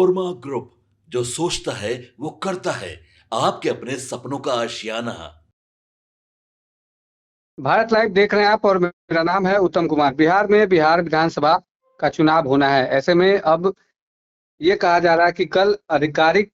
नोरमा group, जो सोचता है वो करता है। आपके अपने सपनों का आशियाना। भारत लाइव देख रहे हैं आप और मेरा नाम है उत्तम कुमार। बिहार में बिहार विधानसभा का चुनाव होना है। ऐसे में अब ये कहा जा रहा है कि कल आधिकारिक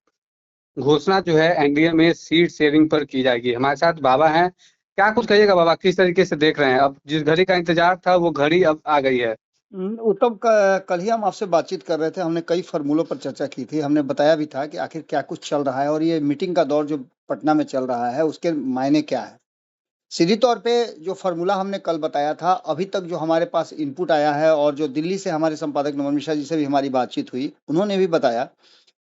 घोषणा जो है एनडीए में सीट शेयरिंग पर की जाएगी। हमारे साथ बाबा हैं। क्या कुछ कहिएगा बाबा, किस तरीके से देख रहे हैं? अब जिस घड़ी का इंतजार था वो घड़ी अब आ गई है। उत्तम कल ही हम आपसे बातचीत कर रहे थे। हमने कई फॉर्मूलों पर चर्चा की थी। हमने बताया भी था कि आखिर क्या कुछ चल रहा है और ये मीटिंग का दौर जो पटना में चल रहा है उसके मायने क्या है। सीधी तौर पे जो फॉर्मूला हमने कल बताया था, अभी तक जो हमारे पास इनपुट आया है और जो दिल्ली से हमारे संपादक नमन मिश्रा जी से भी हमारी बातचीत हुई, उन्होंने भी बताया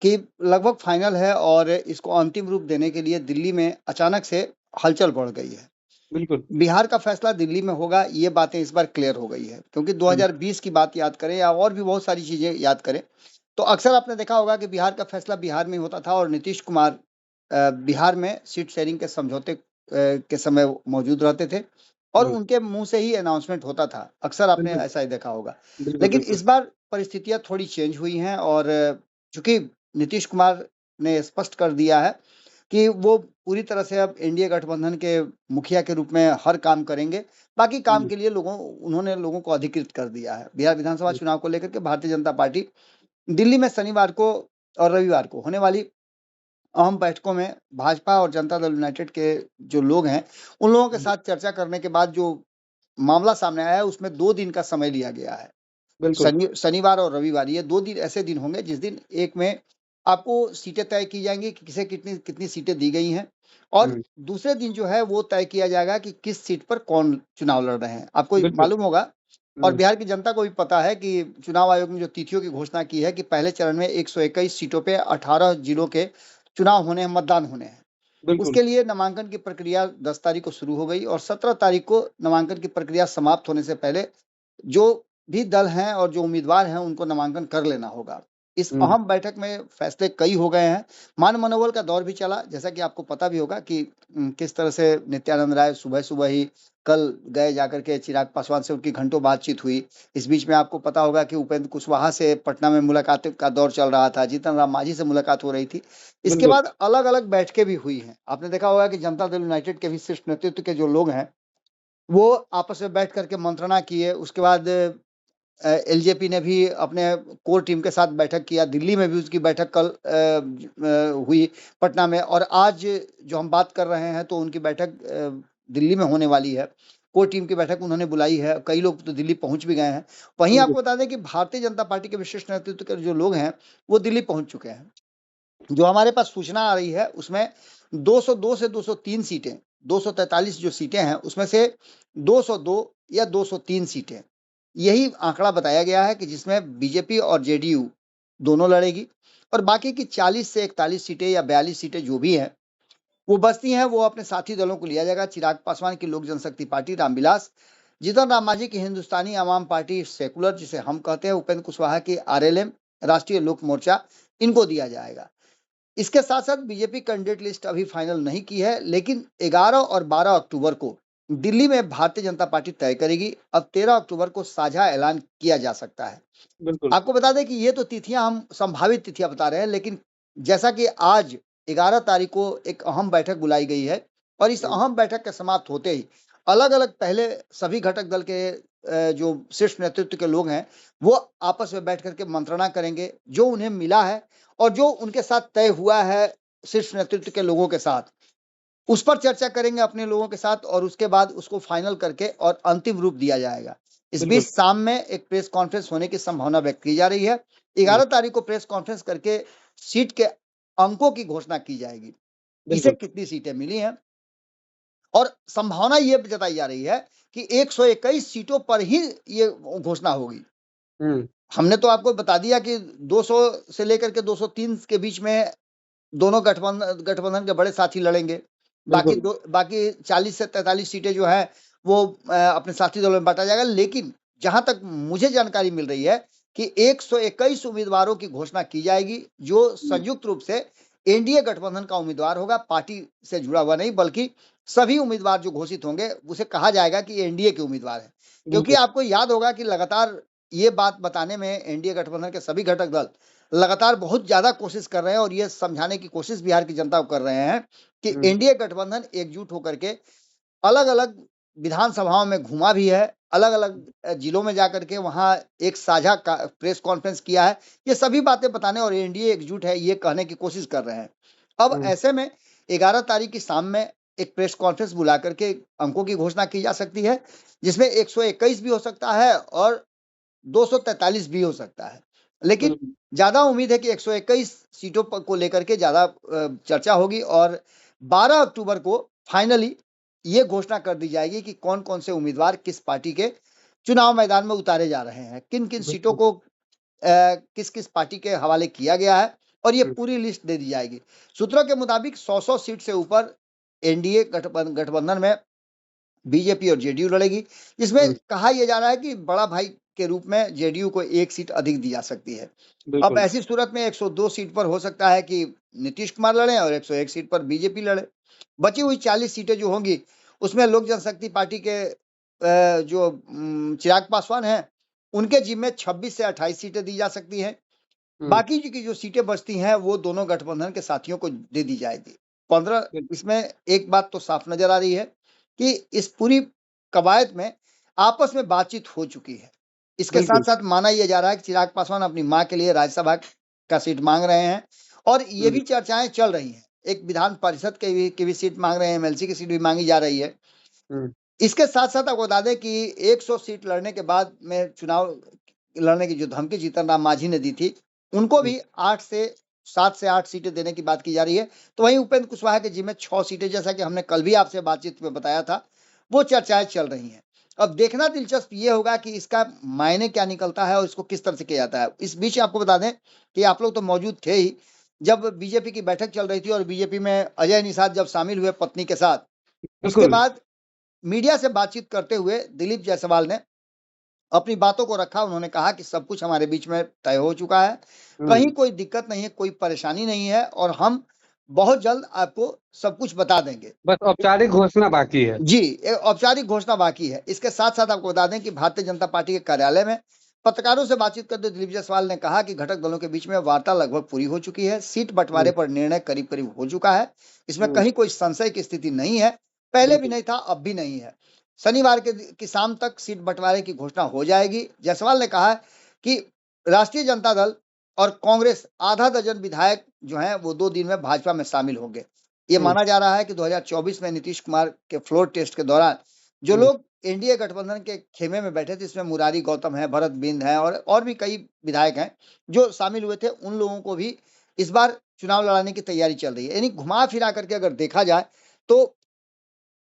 कि लगभग फाइनल है और इसको अंतिम रूप देने के लिए दिल्ली में अचानक से हलचल बढ़ गई है। बिल्कुल। बिहार का फैसला दिल्ली में होगा, ये बातें इस बार क्लियर हो गई है। क्योंकि 2020 की बात याद करें या और भी बहुत सारी चीजें याद करें तो अक्सर आपने देखा होगा कि बिहार का फैसला बिहार में होता था और नीतीश कुमार बिहार में सीट शेयरिंग के समझौते के समय मौजूद रहते थे और उनके मुंह से ही अनाउंसमेंट होता था। अक्सर आपने बिल्कुल ऐसा ही देखा होगा। बिल्कुल लेकिन बिल्कुल। इस बार परिस्थितियां थोड़ी चेंज हुई हैं और चूंकि नीतीश कुमार ने स्पष्ट कर दिया है कि वो पूरी तरह से अब एनडीए गठबंधन के मुखिया के रूप में हर काम करेंगे। बाकी काम के लिए उन्होंने लोगों को अधिकृत कर दिया है। बिहार विधानसभा चुनाव को लेकर के भारतीय जनता पार्टी दिल्ली में शनिवार को और रविवार को होने वाली अहम बैठकों में भाजपा और जनता दल यूनाइटेड के जो लोग हैं उन लोगों के साथ चर्चा करने के बाद जो मामला सामने आया है उसमें 2 दिन का समय लिया गया है। बिल्कुल शनिवार और रविवार, ये 2 दिन ऐसे दिन होंगे जिस दिन एक में आपको सीटें तय की जाएंगी कि किसे कितनी कितनी सीटें दी गई हैं और दूसरे दिन जो है वो तय किया जाएगा कि किस सीट पर कौन चुनाव लड़ रहे हैं। आपको बिल्कुल। मालूम होगा और बिहार की जनता को भी पता है कि चुनाव आयोग ने जो तिथियों की घोषणा की है कि पहले चरण में 121 सीटों पे 18 जिलों के चुनाव होने हैं, मतदान होने हैं। बिल्कुल उसके लिए नामांकन की प्रक्रिया 10 तारीख को शुरू हो गई और 17 तारीख को नामांकन की प्रक्रिया समाप्त होने से पहले जो भी दल हैं और जो उम्मीदवार हैं उनको नामांकन कर लेना होगा। इस अहम बैठक में फैसले कई हो गए हैं। मान मनोबल का दौर भी चला, जैसा कि आपको पता भी होगा कि किस तरह से नित्यानंद राय सुबह सुबह ही कल गए जाकर के चिराग पासवान से उनकी घंटों बातचीत हुई। इस बीच में आपको पता होगा कि उपेंद्र कुशवाहा से पटना में मुलाकात का दौर चल रहा था, जीतन राम मांझी से मुलाकात हो रही थी। इसके बिल्कुल। बाद अलग अलग बैठकें भी हुई हैं। आपने देखा होगा कि जनता दल यूनाइटेड के भी शीर्ष नेतृत्व के जो लोग हैं वो आपस में बैठ करके मंत्रणा किए। उसके बाद एलजेपी ने भी अपने कोर टीम के साथ बैठक किया। दिल्ली में भी उसकी बैठक कल हुई पटना में और आज जो हम बात कर रहे हैं तो उनकी बैठक दिल्ली में होने वाली है। कोर टीम की बैठक उन्होंने बुलाई है। कई लोग तो दिल्ली पहुंच भी गए हैं। वहीं आपको बता दें कि भारतीय जनता पार्टी के विशिष्ट नेतृत्व के जो लोग हैं वो दिल्ली पहुंच चुके हैं। जो हमारे पास सूचना आ रही है उसमें 202 से 203 सीटें, 243 जो सीटें हैं उसमें से 202 या 203 सीटें, यही आंकड़ा बताया गया है कि जिसमें बीजेपी और जेडीयू दोनों लड़ेगी और बाकी की 40 से 41 सीटें या 42 सीटें जो भी हैं वो बचती हैं वो अपने साथी दलों को लिया जाएगा। चिराग पासवान की लोक जनशक्ति पार्टी, रामविलास, जीतन राम मांझी की हिंदुस्तानी आवाम पार्टी सेकुलर जिसे हम कहते हैं, उपेंद्र कुशवाहा की आरएलएम, राष्ट्रीय लोक मोर्चा, इनको दिया जाएगा। इसके साथ साथ बीजेपी कैंडिडेट लिस्ट अभी फाइनल नहीं की है, लेकिन 11 और 12 अक्टूबर को दिल्ली में भारतीय जनता पार्टी तय करेगी। अब 13 अक्टूबर को साझा ऐलान किया जा सकता है। बिल्कुल। आपको बता दें कि ये तो तिथियां हम संभावित तिथियां बता रहे हैं, लेकिन जैसा कि आज 11 तारीख को एक अहम बैठक बुलाई गई है और इस अहम बैठक के समाप्त होते ही अलग अलग पहले सभी घटक दल के जो शीर्ष नेतृत्व के लोग हैं वो आपस में बैठ करके मंत्रणा करेंगे। जो उन्हें मिला है और जो उनके साथ तय हुआ है शीर्ष नेतृत्व के लोगों के साथ, उस पर चर्चा करेंगे अपने लोगों के साथ और उसके बाद उसको फाइनल करके और अंतिम रूप दिया जाएगा। इस बीच शाम में एक प्रेस कॉन्फ्रेंस होने की संभावना व्यक्त की जा रही है। 11 तारीख को प्रेस कॉन्फ्रेंस करके सीट के अंकों की घोषणा की जाएगी, किसे कितनी सीटें मिली हैं और संभावना ये जताई जा रही है कि 121 सीटों पर ही ये घोषणा होगी। हमने तो आपको बता दिया कि 200 से लेकर के 203 के बीच में दोनों गठबंधन के बड़े साथी लड़ेंगे। बाकी 40 से 43 सीटें जो है वो अपने साथी दलों में बांटा जाएगा। लेकिन जहां तक मुझे जानकारी मिल रही है कि 121 उम्मीदवारों की घोषणा की जाएगी जो संयुक्त रूप से एनडीए गठबंधन का उम्मीदवार होगा। पार्टी से जुड़ा हुआ नहीं, बल्कि सभी उम्मीदवार जो घोषित होंगे उसे कहा जाएगा कि एनडीए के उम्मीदवार है। क्योंकि आपको याद होगा कि लगातार ये बात बताने में एनडीए गठबंधन के सभी घटक दल लगातार बहुत ज्यादा कोशिश कर रहे हैं और ये समझाने की कोशिश बिहार की जनता को कर रहे हैं कि एनडीए गठबंधन एकजुट होकर के अलग अलग विधानसभाओं में घुमा भी है, अलग अलग जिलों में जाकर के वहां एक साझा प्रेस कॉन्फ्रेंस किया है। ये सभी बातें बताने और एनडीए एकजुट है ये कहने की कोशिश कर रहे हैं। अब ऐसे में 11 तारीख की शाम में एक प्रेस कॉन्फ्रेंस बुला करके अंकों की घोषणा की जा सकती है, जिसमें 121 भी हो सकता है और 243 भी हो सकता है। लेकिन ज्यादा उम्मीद है कि 121 सीटों को लेकर के ज्यादा चर्चा होगी और 12 अक्टूबर को फाइनली ये घोषणा कर दी जाएगी कि कौन कौन से उम्मीदवार किस पार्टी के चुनाव मैदान में उतारे जा रहे हैं, किन किन सीटों को किस किस पार्टी के हवाले किया गया है और ये पूरी लिस्ट दे दी जाएगी। सूत्रों के मुताबिक 100 सीट से ऊपर एनडीए गठबंधन में बीजेपी और जेडीयू लड़ेगी, जिसमें कहा यह जा रहा है कि बड़ा भाई के रूप में जेडीयू को एक सीट अधिक दी जा सकती है। अब ऐसी सूरत में 102 सीट पर हो सकता है कि नीतीश कुमार लड़े और 101 सीट पर बीजेपी लड़े। बची हुई 40 सीटें जो होंगी उसमें लोक जनशक्ति पार्टी के जो चिराग पासवान हैं उनके जिम्मे 26 से 28 सीटें दी जा सकती हैं। बाकी की जो सीटें बचती हैं वो दोनों गठबंधन के साथियों को दे दी जाएगी। 15 इसमें एक बात तो साफ नजर आ रही है कि इस पूरी कवायद में आपस में बातचीत हो चुकी है। इसके साथ साथ माना यह जा रहा है कि चिराग पासवान अपनी मां के लिए राज्यसभा का सीट मांग रहे हैं और ये भी चर्चाएं चल रही हैं, एक विधान परिषद की भी सीट मांग रहे हैं, एमएलसी की सीट भी मांगी जा रही है। इसके साथ साथ आपको बता दें कि 100 सीट लड़ने के बाद में चुनाव लड़ने की जो धमकी जीतन राम मांझी ने दी थी उनको भी 7 से 8 सीटें देने की बात की जा रही है। तो वहीं उपेंद्र कुशवाहा के जिम्मे 6 सीटें, जैसा कि हमने कल भी आपसे बातचीत में बताया था, वो चर्चाएं चल रही हैं। अब देखना दिलचस्प ये होगा कि इसका मायने क्या निकलता है और इसको किस तरह से किया जाता है। इस बीच आपको बता दें कि आप लोग तो मौजूद थे ही जब बीजेपी की बैठक चल रही थी और बीजेपी में अजय निषाद जब शामिल हुए पत्नी के साथ, उसके बाद मीडिया से बातचीत करते हुए दिलीप जायसवाल ने अपनी बातों को रखा। उन्होंने कहा कि सब कुछ हमारे बीच में तय हो चुका है, कहीं कोई दिक्कत नहीं है, कोई परेशानी नहीं है और हम बहुत जल्द आपको सब कुछ बता देंगे। बस औपचारिक घोषणा बाकी है। जी, औपचारिक घोषणा बाकी है। इसके साथ साथ आपको बता दें कि भारतीय जनता पार्टी के कार्यालय में पत्रकारों से बातचीत करते दिलीप जायसवाल ने कहा कि घटक दलों के बीच में वार्ता लगभग पूरी हो चुकी है, सीट बंटवारे पर निर्णय करीब करीब हो चुका है, इसमें कहीं कोई संशय की स्थिति नहीं है, पहले भी नहीं था अब भी नहीं है। शनिवार की शाम तक सीट बंटवारे की घोषणा हो जाएगी। जायसवाल ने कहा कि राष्ट्रीय जनता दल और कांग्रेस आधा दर्जन विधायक जो हैं वो 2 दिन में भाजपा में शामिल होंगे। ये माना जा रहा है कि 2024 में नीतीश कुमार के फ्लोर टेस्ट के दौरान जो लोग एनडीए गठबंधन के खेमे में बैठे थे, इसमें मुरारी गौतम है, भरत बिंद है और भी कई विधायक हैं जो शामिल हुए थे, उन लोगों को भी इस बार चुनाव लड़ाने की तैयारी चल रही है। यानी घुमा फिरा करके अगर देखा जाए तो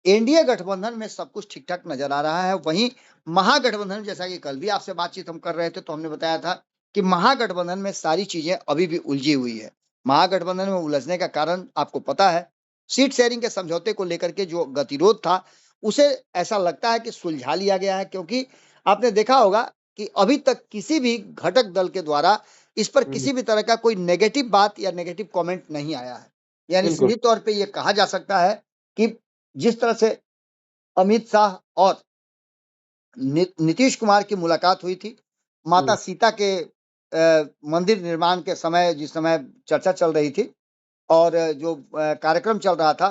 एनडीए गठबंधन में सब कुछ ठीक ठाक नजर आ रहा है। वहीं महागठबंधन, जैसा कि कल भी आपसे बातचीत हम कर रहे थे तो हमने बताया था कि महागठबंधन में सारी चीजें अभी भी उलझी हुई है। महागठबंधन में उलझने का कारण आपको पता है, सीट शेयरिंग के समझौते को लेकर के जो गतिरोध था उसे ऐसा लगता है कि सुलझा लिया गया है, क्योंकि आपने देखा होगा कि अभी तक किसी भी घटक दल के द्वारा इस पर किसी भी तरह का कोई नेगेटिव बात या नेगेटिव कमेंट नहीं आया है। यानी सीधी तौर पे ये कहा जा सकता है कि जिस तरह से अमित शाह और नीतीश कुमार की मुलाकात हुई थी माता सीता के मंदिर निर्माण के समय, जिस समय चर्चा चल रही थी और जो कार्यक्रम चल रहा था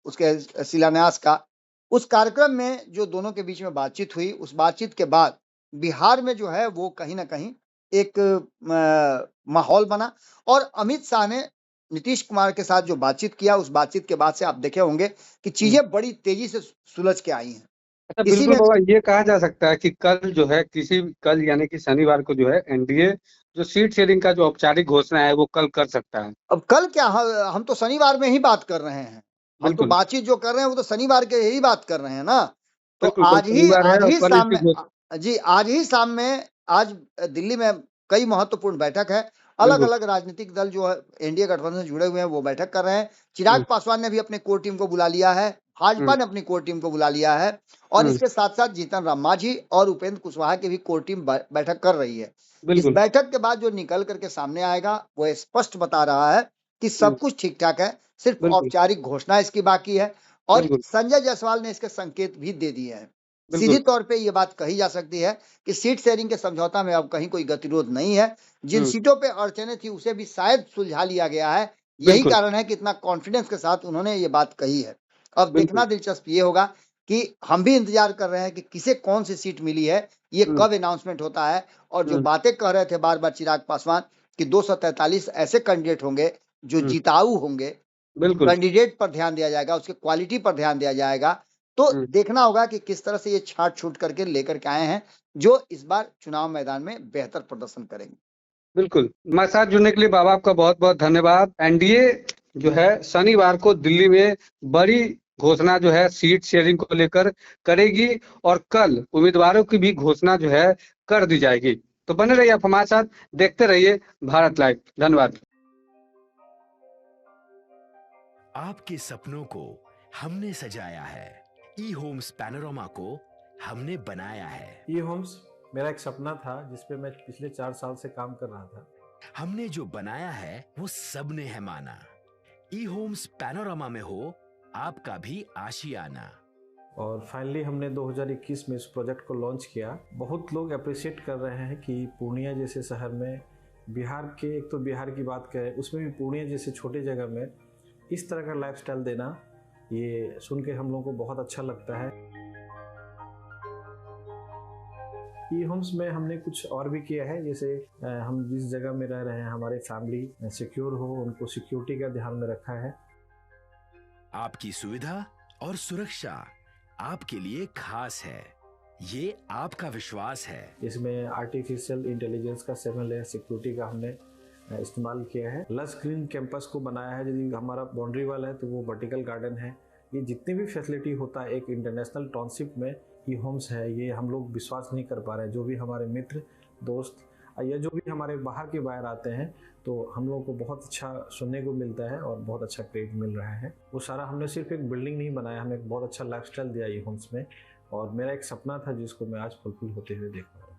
उसके शिलान्यास का, उस कार्यक्रम में जो दोनों के बीच में बातचीत हुई, उस बातचीत के बाद बिहार में जो है वो कहीं ना कहीं एक माहौल बना और अमित शाह ने नीतीश कुमार के साथ जो बातचीत किया, उस बातचीत के बाद से आप देखे होंगे कि चीजें बड़ी तेजी से सुलझ के आई हैं। अच्छा, बिल्कुल बाबा, ये कहा जा सकता है कि कल जो है कल यानी कि शनिवार को जो है एनडीए जो सीट शेयरिंग का जो औपचारिक घोषणा है वो कल कर सकता है। अब कल क्या, हम तो शनिवार में ही बात कर रहे हैं, हम तो बातचीत जो कर रहे हैं वो तो शनिवार के ही बात कर रहे हैं ना। तो आज ही शाम में आज दिल्ली में कई महत्वपूर्ण बैठक है, अलग अलग राजनीतिक दल जो है एनडीए गठबंधन से जुड़े हुए हैं वो बैठक कर रहे हैं। चिराग पासवान ने भी अपने कोर टीम को बुला लिया है, भाजपा ने अपनी कोर टीम को बुला लिया है और इसके साथ साथ जीतन राम मांझी और उपेंद्र कुशवाहा की भी कोर टीम बैठक कर रही है। इस बैठक के बाद जो निकल करके सामने आएगा वो स्पष्ट बता रहा है कि सब कुछ ठीक ठाक है, सिर्फ औपचारिक घोषणा इसकी बाकी है और संजय जायसवाल ने इसके संकेत भी दे दिए हैं। बिल्कुल। सीधी तौर पे ये बात कही जा सकती है कि सीट शेयरिंग के समझौता में अब कहीं कोई गतिरोध नहीं है। जिन हम्म, सीटों पे अड़चने थी उसे भी शायद सुलझा लिया गया है। यही बिल्कुल कारण है कि इतना कॉन्फिडेंस के साथ उन्होंने ये बात कही है। अब बिल्कुल। देखना दिलचस्प ये होगा कि हम भी इंतजार कर रहे हैं कि किसे कौन सी सीट मिली है, ये हम्म, कब अनाउंसमेंट होता है। और जो हम्म, बातें कह रहे थे बार बार चिराग पासवान कि 243 ऐसे कैंडिडेट होंगे जो हम्म, जिताऊ होंगे, बिल्कुल। कैंडिडेट पर ध्यान दिया जाएगा, उसके क्वालिटी पर ध्यान दिया जाएगा। तो हम्म, देखना होगा कि किस तरह से ये छाट छूट करके लेकर के आए हैं जो इस बार चुनाव मैदान में बेहतर प्रदर्शन करेंगे। बिल्कुल। हमारे साथ जुड़ने के लिए बाबा आपका बहुत बहुत धन्यवाद। एनडीए जो है शनिवार को दिल्ली में बड़ी घोषणा जो है सीट शेयरिंग को लेकर करेगी और कल उम्मीदवारों की भी घोषणा जो है कर दी जाएगी। तो बने रहिए आप हमारे साथ, देखते रहिए भारत लाइव। धन्यवाद। आपके सपनों को हमने सजाया है, ई होम्स पैनोरामा को हमने बनाया है। ई होम्स मेरा एक सपना था जिस पे मैं पिछले 4 साल से काम कर रहा था। हमने जो बनाया है वो सबने है माना। ई होम्स पैनोरामा में हो आपका भी आशियाना। और फाइनली हमने 2021 में इस प्रोजेक्ट को लॉन्च किया। बहुत लोग अप्रिशिएट कर रहे हैं कि पूर्णिया जैसे शहर में, बिहार के, एक तो बिहार की बात करें उसमें भी पूर्णिया जैसे छोटे जगह में इस तरह का लाइफस्टाइल देना, ये सुन के हम लोगों को बहुत अच्छा लगता है। ई होम्स में हमने कुछ और भी किया है, जैसे हम जिस जगह में रह रहे हैं हमारे फैमिली सिक्योर हो, उनको सिक्योरिटी का ध्यान में रखा है। आपकी सुविधा और सुरक्षा आपके लिए खास है, ये आपका विश्वास है। इसमें आर्टिफिशियल इंटेलिजेंस का 7 लेयर सिक्योरिटी का हमने इस्तेमाल किया है। लस ग्रीन कैंपस को बनाया है। यदि हमारा बाउंड्री वाल है तो वो वर्टिकल गार्डन है। ये जितनी भी फैसिलिटी होता है एक इंटरनेशनल टाउनशिप में, ई होम्स है, ये हम लोग विश्वास नहीं कर पा रहे हैं। जो भी हमारे मित्र दोस्त या जो भी हमारे बाहर के बाहर आते हैं तो हम लोगों को बहुत अच्छा सुनने को मिलता है और बहुत अच्छा क्रेडिट मिल रहा है। वो सारा हमने सिर्फ एक बिल्डिंग नहीं बनाया, हमें एक बहुत अच्छा लाइफस्टाइल दिया ई होम्स में, और मेरा एक सपना था जिसको मैं आज फुलफिल होते हुए देख रहा हूँ।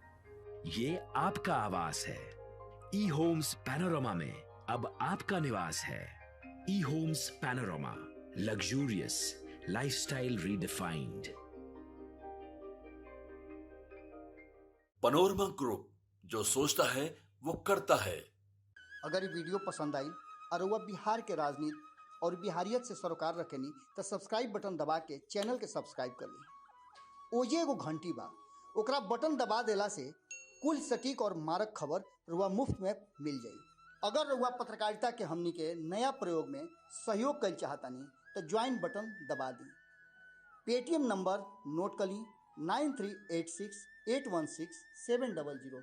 ये आपका आवास है। ई होम्स पैनोरामा में अब आपका निवास है। E Homes Panorama, luxurious lifestyle redefined. Panorama group, जो सोचता है वो करता है। अगर ये वीडियो पसंद आई और वह बिहार के राजनीति और बिहारियत से सरोकार रखेनी तो सब्सक्राइब बटन दबा के चैनल के सब्सक्राइब कर ली। ओजे एगो घंटी बा, ओकरा बटन दबा देला से कुल सटीक और मारक खबर रुआ मुफ्त में मिल जाई। अगर रुआ पत्रकारिता के हमनी के नया प्रयोग में सहयोग कर चाहतानी तो ज्वाइन बटन दबा दी। पेटीएम नंबर नोट कर ली 9386816700।